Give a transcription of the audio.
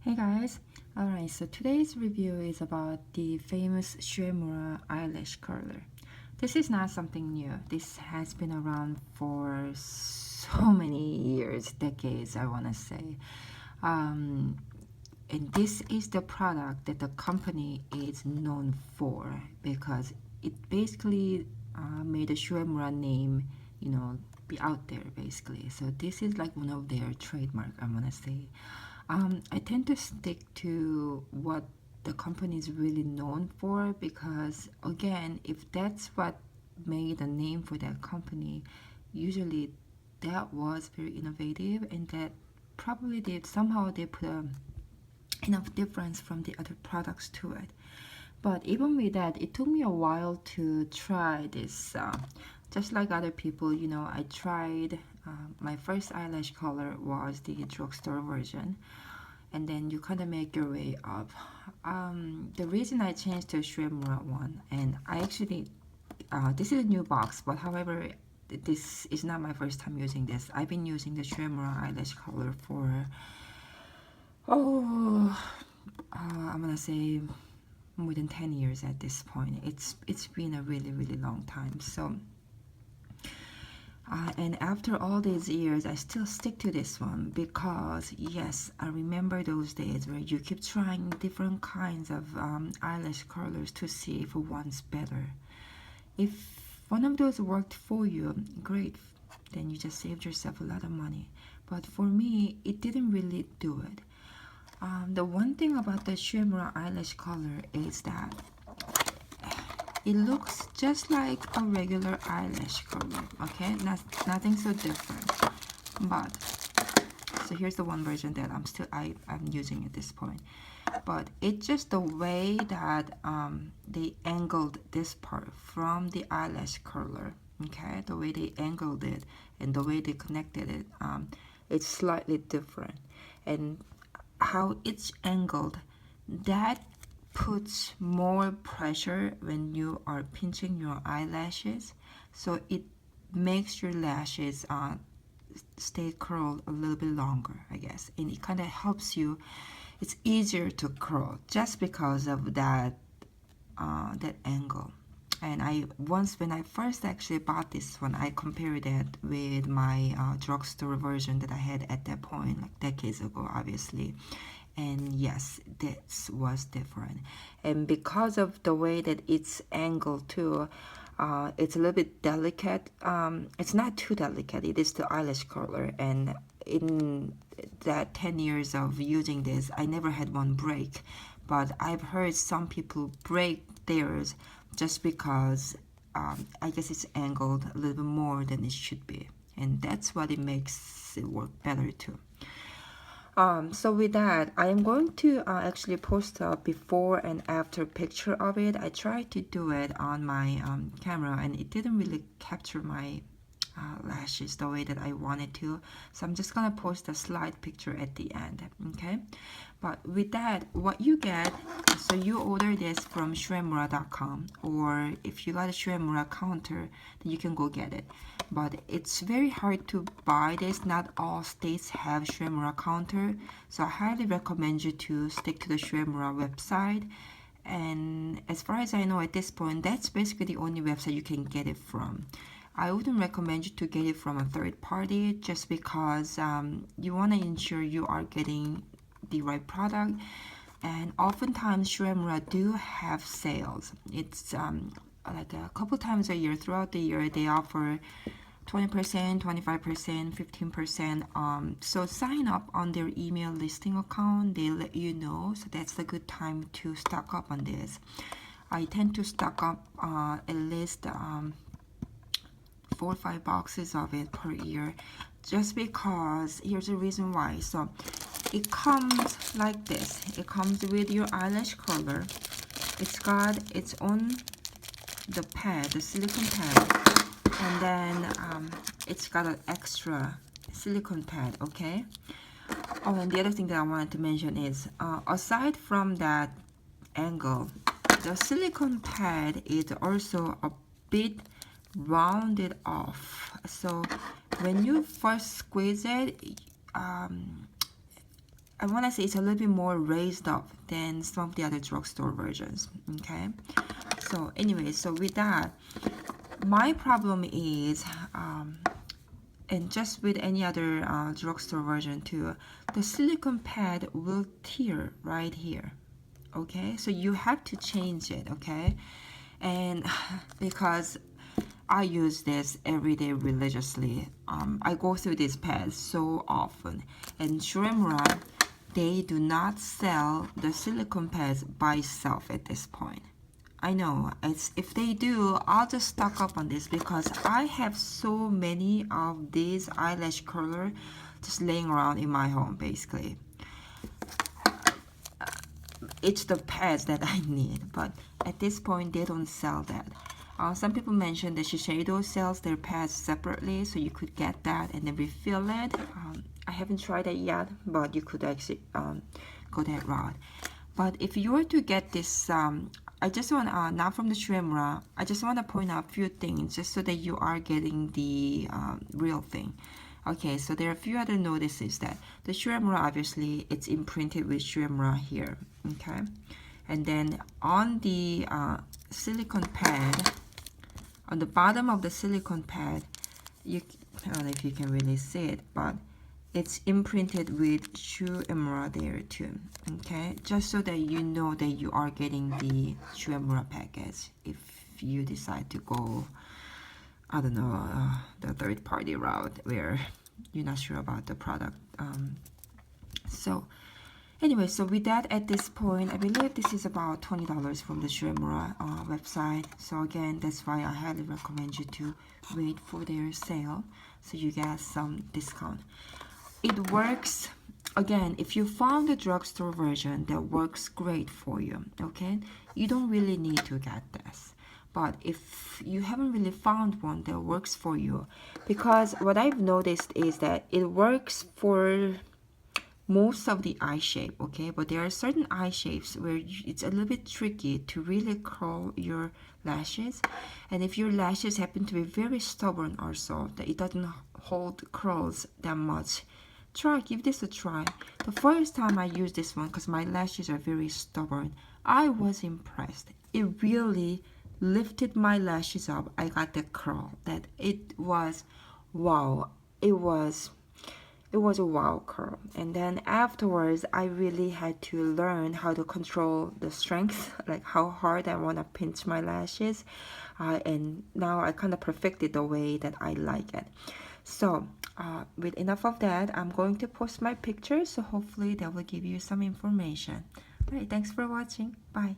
Hey guys, alright, so today's review is about the famous Shu Uemura Eyelash Curler. This is not something new. This has been around for so many years, decades, I want to say. And this is the product that the company is known for because it basically made the Shu Uemura name, be out there basically. So this is like one of their trademark, I want to say. I tend to stick to what the company is really known for because, again, if that's what made a name for that company, usually that was very innovative and that probably somehow they put enough difference from the other products to it. But even with that, it took me a while to try this. Just like other people, I tried my first eyelash color was the drugstore version, and then you kind of make your way up. The reason I changed to Shu Uemura one, and I actually, this is a new box, but however, this is not my first time using this. I've been using the Shu Uemura eyelash color for, I'm gonna say more than 10 years at this point. It's been a really long time. So and after all these years, I still stick to this one because, yes, I remember those days where you keep trying different kinds of eyelash curlers to see if one's better. If one of those worked for you, great, then you just saved yourself a lot of money. But for me, it didn't really do it. The one thing about the Shu Uemura eyelash color is that it looks just like a regular eyelash curler, okay? Nothing so different. But so here's the one version that I'm using at this point. But it's just the way that they angled this part from the eyelash curler, okay? The way they angled it and the way they connected it, it's slightly different. And how it's angled, that puts more pressure when you are pinching your eyelashes, so it makes your lashes stay curled a little bit longer, I guess, and it kind of helps you. It's easier to curl just because of that angle. And when I first actually bought this one, I compared it with my drugstore version that I had at that point, like decades ago, obviously. And yes, this was different. And because of the way that it's angled too, it's a little bit delicate. It's not too delicate. It is the eyelash curler, and in that 10 years of using this, I never had one break. But I've heard some people break theirs just because I guess it's angled a little bit more than it should be, and that's what it makes it work better too. So with that, I am going to actually post a before and after picture of it. I tried to do it on my camera and it didn't really capture my lashes the way that I wanted to. So I'm just gonna post a slide picture at the end, okay? But with that, what you get, so you order this from shuuemura.com, or if you got a Shu Uemura counter, then you can go get it. But it's very hard to buy this. Not all states have Shu Uemura counter, so I highly recommend you to stick to the Shu Uemura website. And as far as I know at this point, that's basically the only website you can get it from. I wouldn't recommend you to get it from a third party just because you want to ensure you are getting the right product. And oftentimes Shu Uemura do have sales. It's like a couple times a year, throughout the year, they offer 20%, 25%, 15%. So sign up on their email listing account. They let you know. So that's a good time to stock up on this. I tend to stock up at least 4 or 5 boxes of it per year, just because here's the reason why. So it comes like this. It comes with your eyelash curler. It's got its own pad, the silicone pad, and then it's got an extra silicone pad, okay? Oh, and the other thing that I wanted to mention is aside from that angle, the silicone pad is also a bit rounded off. So when you first squeeze it, I want to say it's a little bit more raised up than some of the other drugstore versions. Okay, so anyway, so with that, my problem is, and just with any other drugstore version too, the silicone pad will tear right here. Okay, so you have to change it. Okay, and because I use this every day religiously, I go through these pads so often, and Shu Uemura, they do not sell the silicone pads by itself at this point. I know, it's, if they do, I'll just stock up on this because I have so many of these eyelash curler just laying around in my home basically. It's the pads that I need, but at this point they don't sell that. Some people mentioned that Shiseido sells their pads separately, so you could get that and then refill it. I haven't tried that yet, but you could actually go that route. But if you were to get this, I just want, not from the Shu Uemura, I just want to point out a few things just so that you are getting the real thing. Okay, so there are a few other notices that the Shu Uemura, obviously, it's imprinted with Shu Uemura here. Okay, and then on the silicone pad, on the bottom of the silicone pad, I don't know if you can really see it, but it's imprinted with Shu Uemura there too. Okay, just so that you know that you are getting the Shu Uemura package if you decide to go, I don't know, the third party route where you're not sure about the product. So anyway, so with that, at this point, I believe this is about $20 from the Shu Uemura website. So again, that's why I highly recommend you to wait for their sale so you get some discount. It works, again, if you found a drugstore version that works great for you, okay, you don't really need to get this. But if you haven't really found one that works for you, because what I've noticed is that it works for most of the eye shape, okay, but there are certain eye shapes where it's a little bit tricky to really curl your lashes, and if your lashes happen to be very stubborn or so that it doesn't hold curls that much, give this a try. The first time I used this one, because my lashes are very stubborn, I was impressed. It really lifted my lashes up. I got the curl that it was wow. It was a wow curl. And then afterwards, I really had to learn how to control the strength, like how hard I want to pinch my lashes, and now I kind of perfected the way that I like it. So with enough of that, I'm going to post my pictures, so hopefully that will give you some information. All right, thanks for watching. Bye.